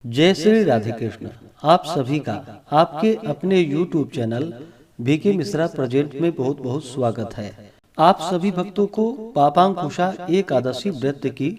जय श्री राधे कृष्ण। आप सभी का आपके अपने YouTube channel BK Mishra present में बहुत बहुत स्वागत है। आप सभी भक्तों को पापांकुशा एकादशी व्रत की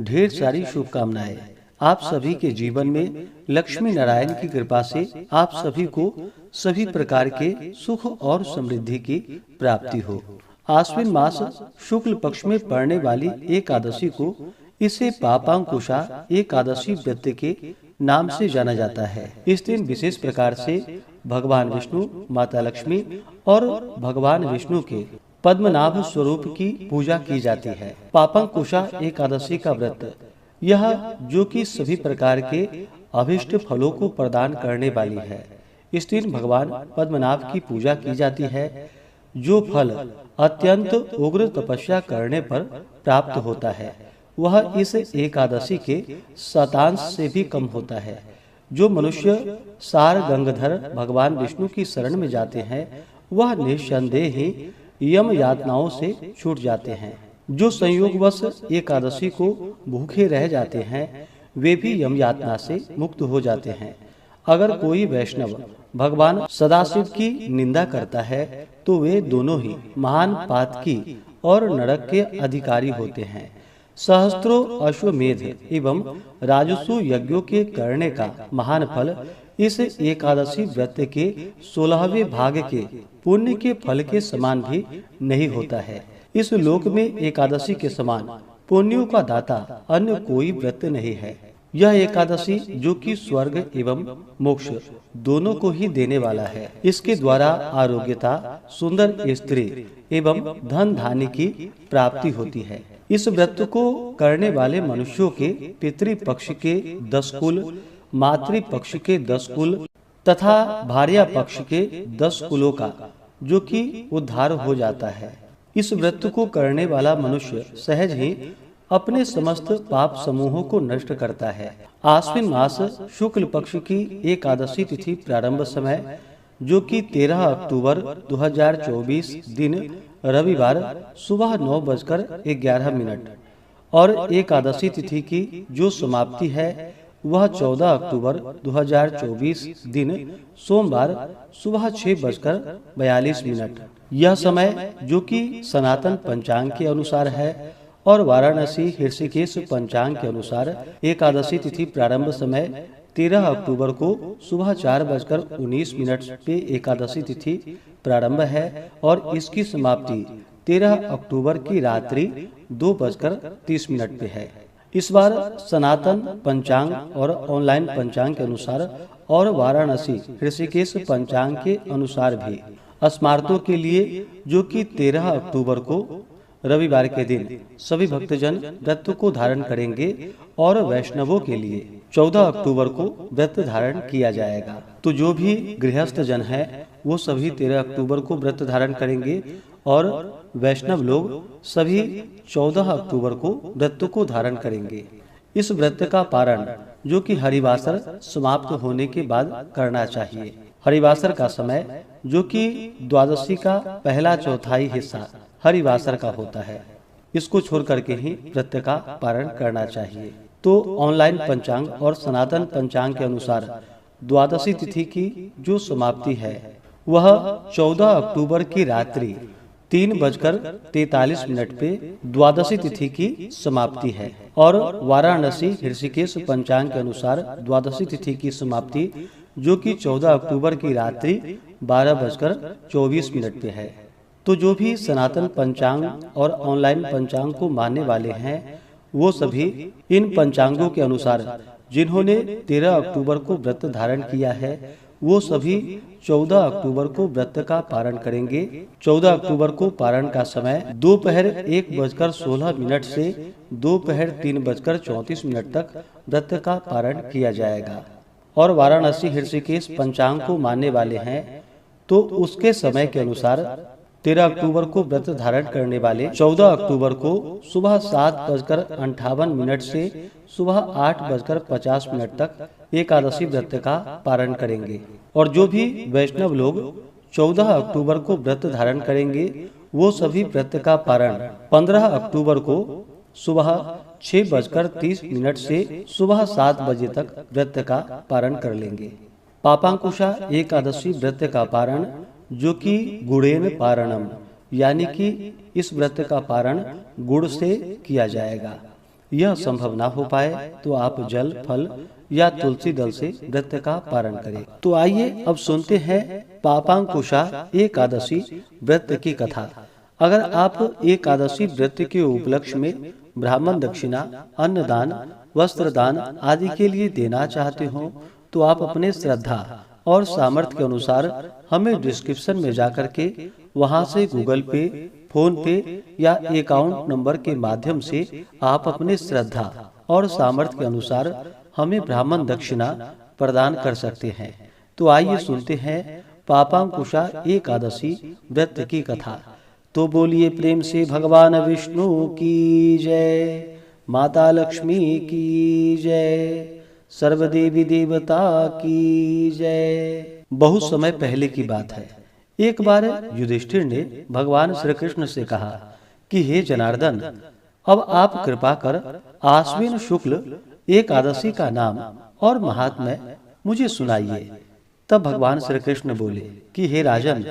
ढेर सारी शुभकामनाएं। आप सभी के जीवन में लक्ष्मी नारायण की कृपा से आप सभी को सभी प्रकार के सुख और समृद्धि की प्राप्ति हो। आश्विन मास शुक्ल पक्ष में पड़ने वाली एकादशी को इसे पापांकुशा एकादशी व्रत के नाम से जाना जाता है। इस दिन विशेष प्रकार से भगवान विष्णु, माता लक्ष्मी और भगवान विष्णु के पद्मनाभ स्वरूप की पूजा की जाती है। पापांकुशा एकादशी का व्रत यह जो कि सभी प्रकार के अभिष्ट फलों को प्रदान करने वाली है। इस दिन भगवान पद्मनाभ की पूजा की जाती है। जो फल अत्यंत उग्र तपस्या करने पर प्राप्त होता है वह इस एकादशी के शतांश से भी कम होता है। जो मनुष्य सार गंगाधर भगवान विष्णु की शरण में जाते हैं वह निस्संदेह ही यम यातनाओं से छूट जाते हैं। जो संयोगवश एकादशी को भूखे रह जाते हैं वे भी यम यातना से मुक्त हो जाते हैं। अगर कोई वैष्णव भगवान सदाशिव की निंदा करता है तो वे दोनों ही महान पातकी और नरक के अधिकारी होते हैं। सहस्त्रों अश्वमेध एवं राजसु यज्ञों के करने का महान फल इस एकादशी व्रत के 16वें भाग के पुण्य के फल के समान भी नहीं होता है। इस लोक में एकादशी के समान पुण्यों का दाता अन्य कोई व्रत नहीं है। यह एकादशी जो कि स्वर्ग एवं मोक्ष दोनों को ही देने वाला है। इसके द्वारा आरोग्यता, सुंदर स्त्री एवं धन धान्य की प्राप्ति होती है। इस व्रत को करने वाले मनुष्यों के पितृपक्ष के 10 कुल, मातृपक्ष के 10 कुल तथा भार्या पक्ष के 10 कुलों का जो कि उद्धार हो जाता है। इस व्रत को करने वाला मनुष्य सहज ही अपने समस्त पाप समूहों को नष्ट करता है। आश्विन मास शुक्ल पक्ष की एकादशी तिथि प्रारंभ समय जो कि 13 अक्टूबर 2024 दिन रविवार सुबह 9:11 और एकादशी तिथि की जो समाप्ति है वह 14 अक्टूबर 2024 दिन सोमवार सुबह 6:42। यह समय जो कि सनातन पंचांग के अनुसार है और वाराणसी ऋषिकेश पंचांग के अनुसार एकादशी तिथि प्रारंभ समय 13 अक्टूबर को सुबह 4:19 पे एकादशी तिथि प्रारंभ है और इसकी समाप्ति 13 अक्टूबर की रात्रि 2:30 पे है। इस बार सनातन पंचांग और ऑनलाइन पंचांग के अनुसार और वाराणसी ऋषिकेश पंचांग के अनुसार भी स्मार्तों के लिए जो कि 13 अक्टूबर को रविवार के दिन सभी भक्तजन व्रत को धारण करेंगे और वैष्णवों के लिए 14 अक्टूबर को व्रत धारण किया जाएगा। तो जो भी गृहस्थ जन है वो सभी 13 अक्टूबर को व्रत धारण करेंगे और वैष्णव लोग सभी 14 अक्टूबर को व्रत को धारण करेंगे। इस व्रत का पारण जो कि हरिवासर समाप्त होने के बाद करना चाहिए। हरिवासर का समय जो कि द्वादशी का पहला चौथाई हिस्सा हरिवासर का होता है। इसको छोड़ करके ही व्रत का पारण करना चाहिए। तो ऑनलाइन पंचांग और सनातन पंचांग के अनुसार द्वादशी तिथि की जो समाप्ति है वह 14 अक्टूबर की रात्रि 3:43 पे द्वादशी तिथि की समाप्ति है और वाराणसी ऋषिकेश पंचांग के अनुसार द्वादशी तिथि की समाप्ति जो कि 14 अक्टूबर की रात्रि 12:24 पे है। तो जो भी सनातन पंचांग और ऑनलाइन पंचांग को मानने वाले हैं वो सभी इन पंचांगों के अनुसार जिन्होंने 13 अक्टूबर को व्रत धारण किया है वो सभी 14 अक्टूबर को व्रत का पारण करेंगे। 14 अक्टूबर को पारण का समय दोपहर 1:16 से दोपहर 3:34 तक व्रत का पारण किया जाएगा। और वाराणसी ऋषिकेश पंचांग को मानने वाले हैं तो उसके समय के अनुसार 13 अक्टूबर को व्रत धारण करने वाले 14 अक्टूबर को सुबह 7:58 से सुबह 8:50 तक एकादशी व्रत का पारण करेंगे। और जो भी वैष्णव लोग 14 अक्टूबर को व्रत धारण करेंगे वो सभी व्रत का पारण 15 अक्टूबर को सुबह 6:30 से सुबह 7 बजे तक व्रत का पारण कर लेंगे। पापांकुशा एकादशी व्रत का पारण, जो कि गुड़ेन पारणम, यानी कि इस व्रत का पारण गुड़ से किया जाएगा। यह संभव ना हो पाए तो आप जल, फल या तुलसी दल से व्रत का पारण करें। तो आइए अब सुनते हैं पापांकुशा एकादशी व्रत की कथा। अगर आप एकादशी व्रत के उपलक्ष्य में ब्राह्मण दक्षिणा, अन्नदान, वस्त्र दान आदि के लिए देना चाहते हो तो आप अपने श्रद्धा और सामर्थ्य के अनुसार हमें डिस्क्रिप्शन में जाकर के वहां से गूगल पे, फोन पे या अकाउंट नंबर के माध्यम से आप अपने श्रद्धा और सामर्थ्य के अनुसार हमें ब्राह्मण दक्षिणा प्रदान कर सकते हैं। तो आइए सुनते हैं पापांकुशा एकादशी व्रत की कथा। तो बोलिए प्रेम से भगवान विष्णु की जय, माता लक्ष्मी की जय, सर्वदेवी देवता की जय। बहुत समय पहले की बात है। एक बार युधिष्ठिर ने भगवान श्री कृष्ण से कहा कि हे जनार्दन, अब आप कृपा कर आश्विन शुक्ल एकादशी का नाम और महात्म्य मुझे सुनाइए। तब भगवान श्री कृष्ण बोले कि हे राजन,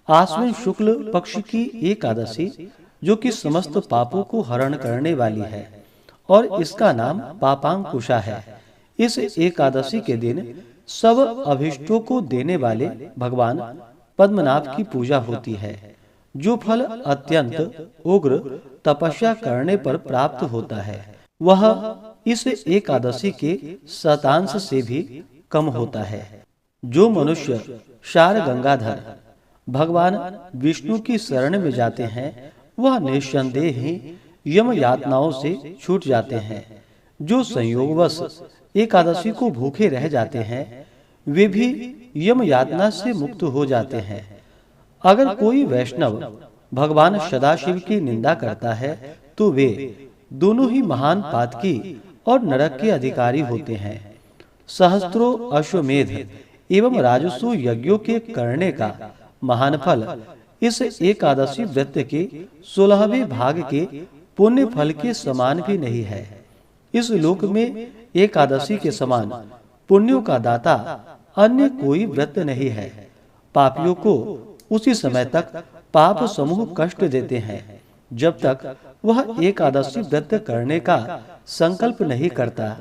आश्विन शुक्ल पक्ष की एकादशी, जो कि समस्त पापों को हरण करने वाली है और इसका नाम पापांकुशा है, इस एकादशी के दिन सब अभिष्टों को देने वाले भगवान पद्मनाभ की पूजा होती है, जो फल अत्यंत उग्र तपस्या करने पर प्राप्त होता है। वह इस एकादशी के शतांश से भी कम होता है। जो मनुष्य शार गंगाधर भगवान विष्णु की शरण में जाते हैं, वह निस्संदेह ही यम यातनाओं से छूट जाते हैं। जो संयोगवश एकादशी को भूखे रह जाते हैं, वे भी यम यातना से मुक्त हो जाते हैं। अगर कोई वैष्णव भगवान सदाशिव की निंदा करता है तो वे दोनों ही महान पातकी और नरक के अधिकारी होते हैं। सहस्त्रों अश्वमेध एवं राजसु यज्ञों के करने का महान फल इस एकादशी व्रत के 16वें भाग के पुण्य फल के समान भी नहीं है। इस लोक में एकादशी के समान पुण्यों का दाता अन्य कोई व्रत नहीं है। पापियों को उसी समय तक पाप समूह कष्ट देते हैं जब तक वह एकादशी व्रत करने का संकल्प नहीं करता।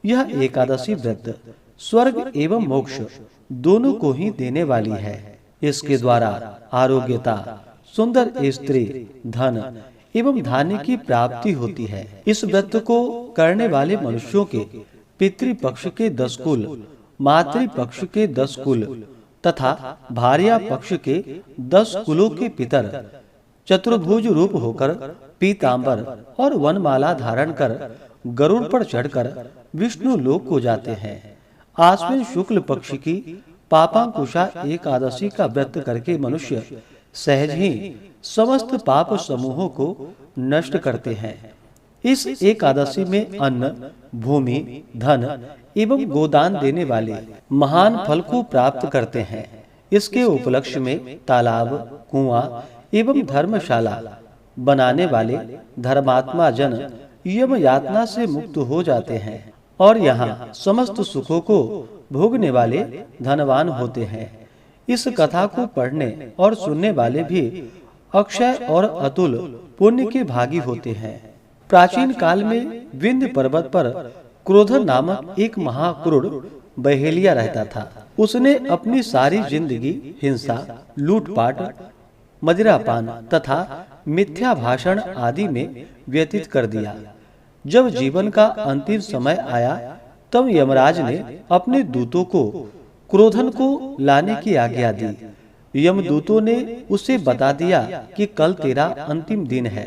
यह एकादशी व्रत स्वर्ग एवं मोक्ष दोनों को ही देने वाली है। इसके द्वारा आरोग्यता, सुंदर स्त्री, धन एवं धान्य की प्राप्ति होती है। इस व्रत को करने वाले मनुष्यों के पितृपक्ष के 10 कुल, मातृपक्ष के 10 कुल तथा भार्या पक्ष के 10 कुलों के पितर चतुर्भुज रूप होकर पीतांबर और वनमाला धारण कर गरुड़ पर चढ़कर विष्णु लोक को जाते हैं। आश्विन शुक्ल पक्ष की पापांकुशा एकादशी का व्रत करके मनुष्य सहज ही समस्त पाप समूहों को नष्ट करते हैं। इस एकादशी में अन्न, भूमि, धन एवं गोदान देने वाले महान फल को प्राप्त करते हैं। इसके उपलक्ष्य में तालाब, कुआं एवं धर्मशाला बनाने वाले धर्मात्मा जन यम यातना से मुक्त हो जाते हैं और यहाँ समस्त सुखों को भोगने वाले धनवान होते हैं। इस कथा को पढ़ने और सुनने वाले भी अक्षय और अतुल पुण्य के भागी होते हैं। प्राचीन काल में विंध्य पर्वत पर क्रोधन नामक एक महाक्रूर बहेलिया रहता था। उसने अपनी सारी जिंदगी हिंसा, लूटपाट, मदिरापान तथा मिथ्या भाषण आदि में व्यतीत कर दिया। जब जीवन का अंतिम समय आया तब यमराज ने अपने दूतों को क्रोधन को लाने की आज्ञा दी। यमदूतों ने उसे बता दिया कि कल तेरा अंतिम दिन है।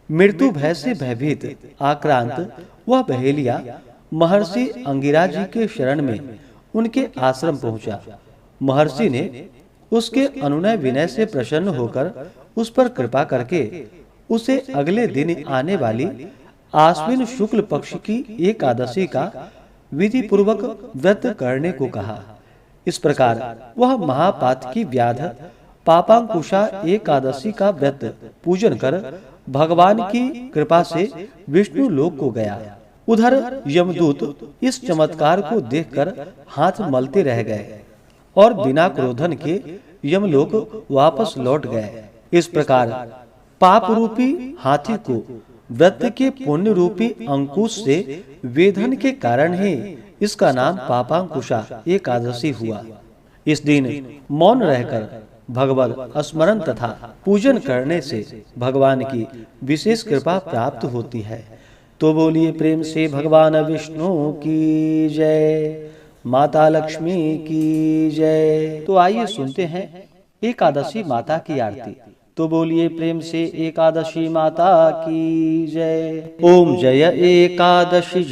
मृत्यु भय से भयभीत आक्रांत वह बहेलिया महर्षि अंगिरा जी के शरण में उनके आश्रम पहुंचा। महर्षि ने उसके अनुनय विनय से प्रसन्न होकर उस पर कृपा करके उसे अगले दिन आने वाली आश्विन शुक्ल पक्ष की एकादशी का विधि पूर्वक व्रत करने को कहा। इस प्रकार वह महापातकी व्याध पापांकुशा एकादशी का व्रत पूजन कर भगवान की कृपा से विष्णु लोक को गया। उधर यमदूत इस चमत्कार को देखकर हाथ मलते रह गए और बिना क्रोधन के यमलोक वापस लौट गए। इस प्रकार पाप रूपी हाथी को व्रत के पुण्य रूपी अंकुश से वेधन के कारण ही इसका नाम पापांकुशा एकादशी हुआ। इस दिन मौन रहकर भगवत स्मरण तथा पूजन करने से भगवान की विशेष कृपा प्राप्त होती है। तो बोलिए प्रेम से भगवान विष्णु की जय, माता लक्ष्मी की जय। तो आइए सुनते हैं एकादशी माता की आरती। तो बोलिए प्रेम से एकादशी माता की जय। ओम जय एकादशी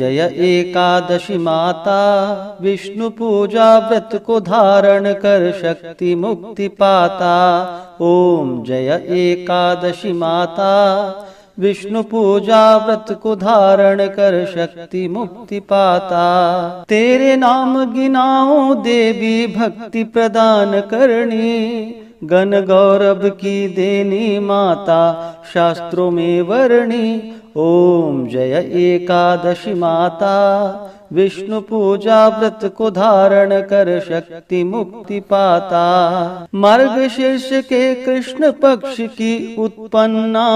माता, विष्णु पूजा व्रत को धारण कर शक्ति मुक्ति पाता। ओम जय एकादशी माता, विष्णु पूजा व्रत को धारण कर शक्ति मुक्ति पाता। तेरे नाम गिनाओ देवी भक्ति प्रदान करनी, गण गौरव की देनी माता शास्त्रों में वर्णी। ओम जय एकादशी माता, विष्णु पूजा व्रत को धारण कर शक्ति मुक्ति पाता। मार्गशीर्ष के कृष्ण पक्ष की उत्पन्ना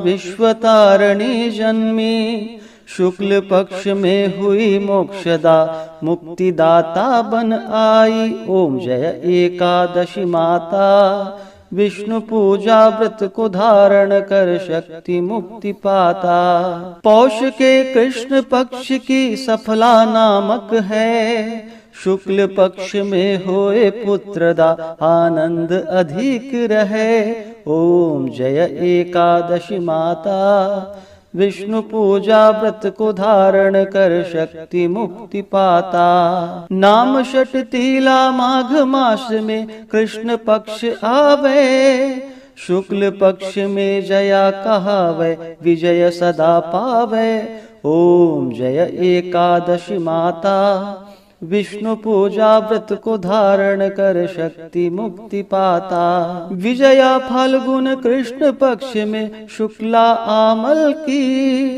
विश्वतारिणी जन्मी, शुक्ल पक्ष में हुई मोक्षदा मुक्तिदाता बन आई। ओम जय एकादशी माता, विष्णु पूजा व्रत को धारण कर शक्ति मुक्ति पाता। पौष के कृष्ण पक्ष की सफला नामक है, शुक्ल पक्ष में होए पुत्रदा आनंद अधिक रहे। ओम जय एकादशी माता, विष्णु पूजा व्रत को धारण कर शक्ति मुक्ति पाता। नाम षटतीला माघ मास में कृष्ण पक्ष आवे, शुक्ल पक्ष में जया कहावे विजय सदा पावे। ओम जय एकादशी माता, विष्णु पूजा व्रत को धारण कर शक्ति मुक्ति पाता। विजया फाल्गुन कृष्ण पक्ष में शुक्ला आमल की,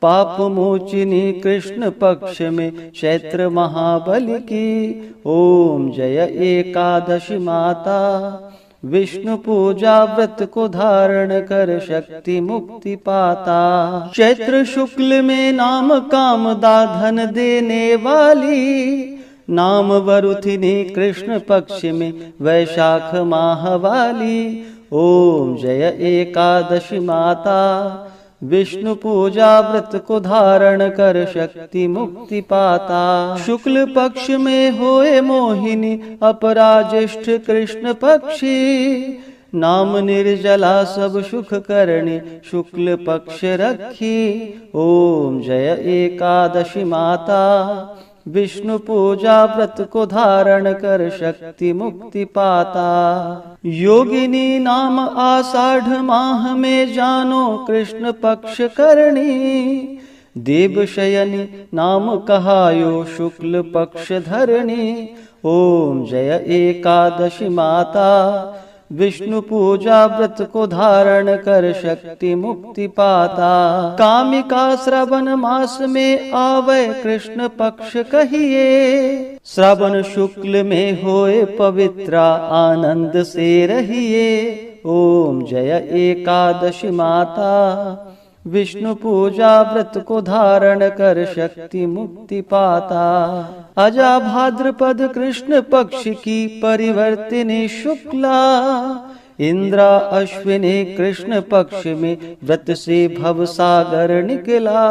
पाप मोचिनी कृष्ण पक्ष में चैत्र महाबली की। ओम जय एकादशी माता, विष्णु पूजा व्रत को धारण कर शक्ति मुक्ति पाता। चैत्र शुक्ल में नाम कामदा धन देने वाली, नाम वरुथिनी कृष्ण पक्ष में वैशाख माह वाली। ओम जय एकादशी माता, विष्णु पूजा व्रत को धारण कर शक्ति मुक्ति पाता। शुक्ल पक्ष में होए मोहिनी अपरा ज्येष्ठ कृष्ण पक्षी, नाम निर्जला सब सुख करणी शुक्ल पक्ष रखी। ओम जय एकादशी माता, विष्णु पूजा व्रत को धारण कर शक्ति मुक्ति पाता। योगिनी नाम आषाढ़ माह में जानो कृष्ण पक्ष करणी, देव शयनी नाम कहायो शुक्ल पक्ष धरणी। ओम जय एकादशी माता, विष्णु पूजा व्रत को धारण कर शक्ति मुक्ति पाता। कामिका श्रावण मास में आवे कृष्ण पक्ष कहिए, श्रावण शुक्ल में होए पवित्रा आनंद से रहिए। ओम जय एकादशी माता, विष्णु पूजा व्रत को धारण कर शक्ति मुक्ति पाता। अजा भाद्रपद कृष्ण पक्ष की परिवर्तिनी शुक्ला, इंद्रा अश्विनी कृष्ण पक्ष में व्रत से भव सागर निकला।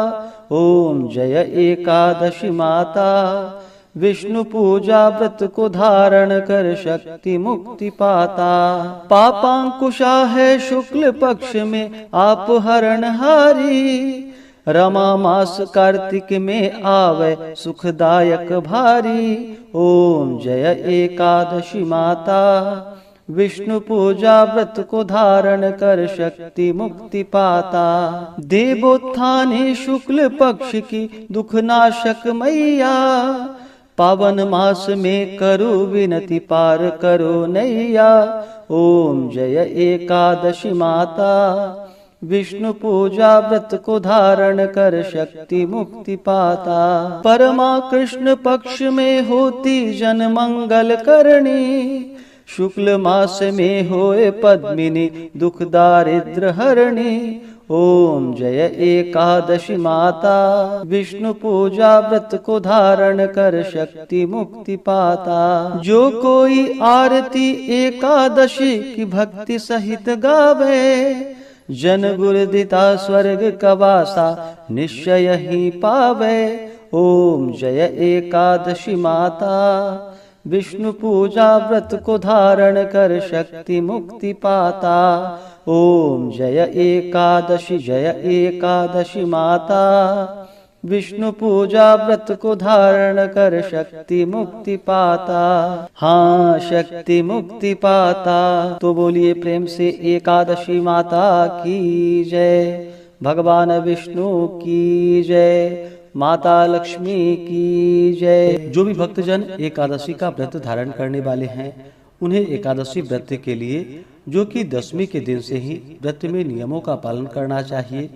ओम जय एकादशी माता, विष्णु पूजा व्रत को धारण कर शक्ति मुक्ति पाता। पापांकुशा है शुक्ल पक्ष में आप हरणहारी, रमा मास कार्तिक में आवे सुखदायक भारी। ओम जय एकादशी माता, विष्णु पूजा व्रत को धारण कर शक्ति मुक्ति पाता। देवोत्थानी शुक्ल पक्ष की दुखनाशक मैया, पावन मास में करो विनती पार करो नैया। ओम जय एकादशी माता। विष्णु पूजा व्रत को धारण कर शक्ति मुक्ति पाता। परमा कृष्ण पक्ष में होती जन मंगल करणी। शुक्ल मास में होए पद्मिनी दुख दारिद्र हरणी। ओम जय एकादशी माता। विष्णु पूजा व्रत को धारण कर शक्ति मुक्ति पाता। जो कोई आरती एकादशी की भक्ति सहित गावे, जन गुरुदिता स्वर्ग कवासा निश्चय ही पावे। ओम जय एकादशी माता। विष्णु पूजा व्रत को धारण कर शक्ति मुक्ति पाता। ओम जय एकादशी माता। विष्णु पूजा व्रत को धारण कर शक्ति मुक्ति पाता। हाँ, शक्ति मुक्ति पाता। तो बोलिए प्रेम से एकादशी माता की जय, भगवान विष्णु की जय, माता लक्ष्मी की जय। जो भी भक्तजन एकादशी का व्रत धारण करने वाले हैं, उन्हें एकादशी व्रत के लिए, जो कि दशमी के दिन से ही व्रत में नियमों का पालन करना चाहिए।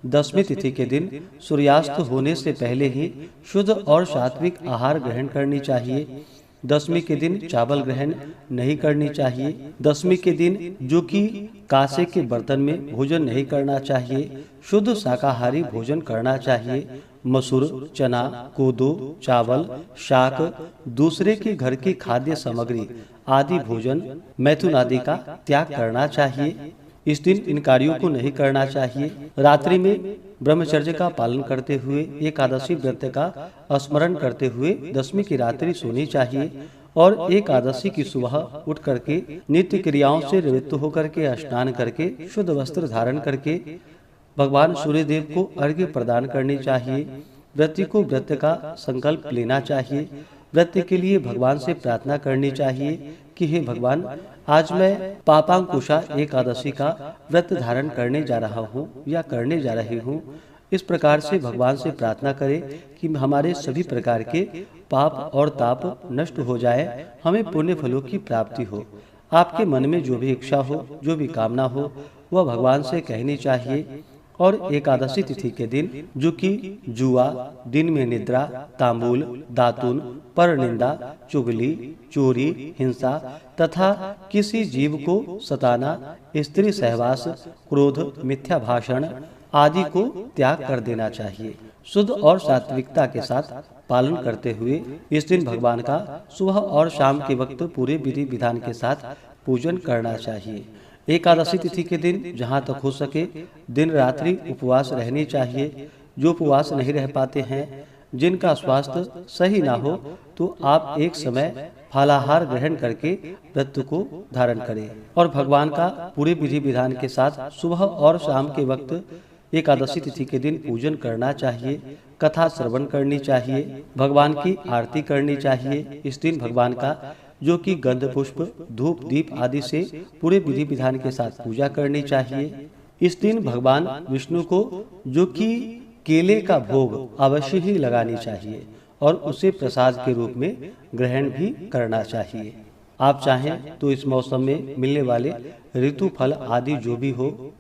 दशमी तिथि के दिन सूर्यास्त होने से पहले ही शुद्ध और सात्विक आहार ग्रहण करनी चाहिए। दशमी के दिन चावल ग्रहण नहीं करनी चाहिए। दशमी के दिन जो कि कांसे के बर्तन में भोजन नहीं करना चाहिए। शुद्ध शाकाहारी भोजन करना चाहिए। मसूर, चना, कोदो, चावल, शाक, दूसरे के घर की खाद्य सामग्री आदि भोजन, मैथुन आदि का त्याग करना चाहिए। इस दिन इन कार्यों को नहीं करना चाहिए। रात्रि में ब्रह्मचर्य का पालन करते हुए एकादशी व्रत का स्मरण करते हुए दशमी की रात्रि सोनी चाहिए और एकादशी की सुबह उठ करके नित्य क्रियाओं से निवृत्त होकर के स्नान करके शुद्ध वस्त्र धारण करके भगवान सूर्यदेव को अर्घ्य प्रदान करनी चाहिए। व्रती को व्रत का संकल्प लेना चाहिए। व्रत के लिए भगवान से प्रार्थना करनी चाहिए कि हे भगवान, आज मैं पापांकुशा एकादशी का व्रत धारण करने जा रहा हूँ या करने जा रही हूँ। इस प्रकार से भगवान से प्रार्थना करें कि हमारे सभी प्रकार के पाप और ताप नष्ट हो जाए, हमें पुण्य फलों की प्राप्ति हो। आपके मन में जो भी इच्छा हो, जो भी कामना हो, वह भगवान से कहनी चाहिए। और एकादशी तिथि के दिन जो कि जुआ, दिन में निद्रा, तांबूल, दातुन, परनिंदा, चुगली, चोरी, हिंसा तथा किसी जीव को सताना, स्त्री सहवास, क्रोध, मिथ्या भाषण आदि को त्याग कर देना चाहिए। शुद्ध और सात्विकता के साथ पालन करते हुए इस दिन भगवान का सुबह और शाम के वक्त पूरे विधि विधान के साथ पूजन करना चाहिए। एकादशी तिथि के दिन जहाँ तक हो सके दिन रात्रि उपवास रहनी चाहिए। जो उपवास नहीं रह पाते हैं, जिनका स्वास्थ्य सही ना हो, तो आप एक समय फलाहार ग्रहण करके व्रत को धारण करें और भगवान का पूरे विधि विधान के साथ सुबह और शाम के वक्त एकादशी तिथि के दिन पूजन करना चाहिए। कथा श्रवण करनी चाहिए। भगवान की आरती करनी चाहिए। इस दिन भगवान का जो कि गंध पुष्प, धूप, दीप आदि से पूरे विधि विधान के साथ पूजा करनी चाहिए। इस दिन भगवान विष्णु को जो कि केले का भोग अवश्य ही लगानी चाहिए और उसे प्रसाद के रूप में ग्रहण भी करना चाहिए। आप चाहें तो इस मौसम में मिलने वाले ऋतु फल आदि जो भी हो,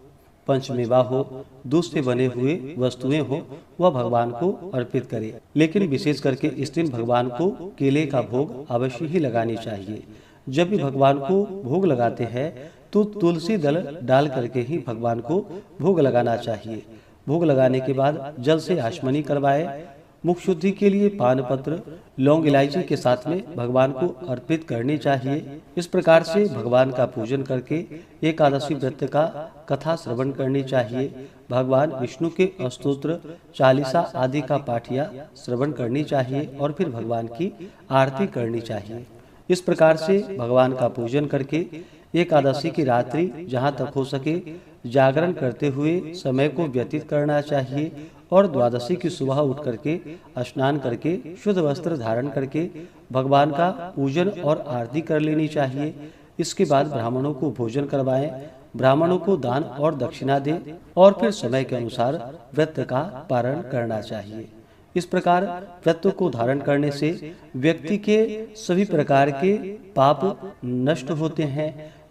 पंचमेवा हो, दूध से बने हुए वस्तुएं हो, वह भगवान को अर्पित करें। लेकिन विशेष करके इस दिन भगवान को केले का भोग अवश्य ही लगानी चाहिए। जब भी भगवान को भोग लगाते हैं तो तुलसी दल डाल करके ही भगवान को भोग लगाना चाहिए। भोग लगाने के बाद जल से आचमनी करवाए। मुख शुद्धि के लिए पान पत्र, लौंग, इलायची के साथ में भगवान को अर्पित करनी चाहिए। इस प्रकार से भगवान का पूजन करके एकादशी व्रत का कथा श्रवण करनी चाहिए। भगवान विष्णु के स्तोत्र, चालीसा आदि का पाठ या श्रवण करनी चाहिए और फिर भगवान की आरती करनी चाहिए। इस प्रकार से भगवान का पूजन करके एकादशी की रात्रि जहाँ तक हो सके जागरण करते हुए समय को व्यतीत करना चाहिए और द्वादशी की सुबह उठ करके स्नान करके शुद्ध वस्त्र धारण करके भगवान का पूजन और आरती कर लेनी चाहिए। इसके बाद ब्राह्मणों को भोजन करवाएं, ब्राह्मणों को दान और दक्षिणा दें और फिर समय के अनुसार व्रत का पारण करना चाहिए। इस प्रकार व्रत को धारण करने से व्यक्ति के सभी प्रकार के पाप नष्ट होते हैं।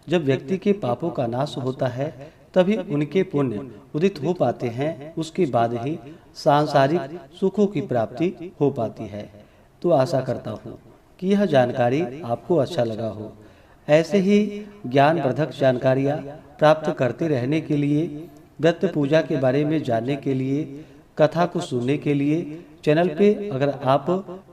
जब व्यक्ति के पापों का नाश होता है तभी उनके पुण्य उदित हो पाते हैं, उसके बाद ही सांसारिक सुखों की प्राप्ति हो पाती है। तो आशा करता हूँ कि यह जानकारी आपको अच्छा लगा हो। ऐसे ही ज्ञानवर्धक जानकारियाँ प्राप्त करते रहने के लिए, व्रत पूजा के बारे में जानने के लिए, कथा को सुनने के लिए चैनल पे अगर आप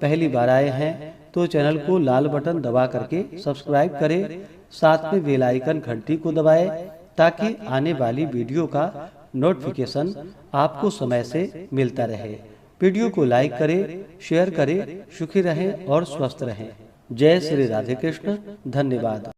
पहली बार आए हैं तो चैनल को लाल बटन दबा करके सब्सक्राइब करें, साथ में बेल आइकन घंटी को दबाएं ताकि आने वाली वीडियो का नोटिफिकेशन आपको समय से मिलता रहे। वीडियो को लाइक करें, शेयर करें। सुखी रहें और स्वस्थ रहें। जय श्री राधे कृष्ण। धन्यवाद।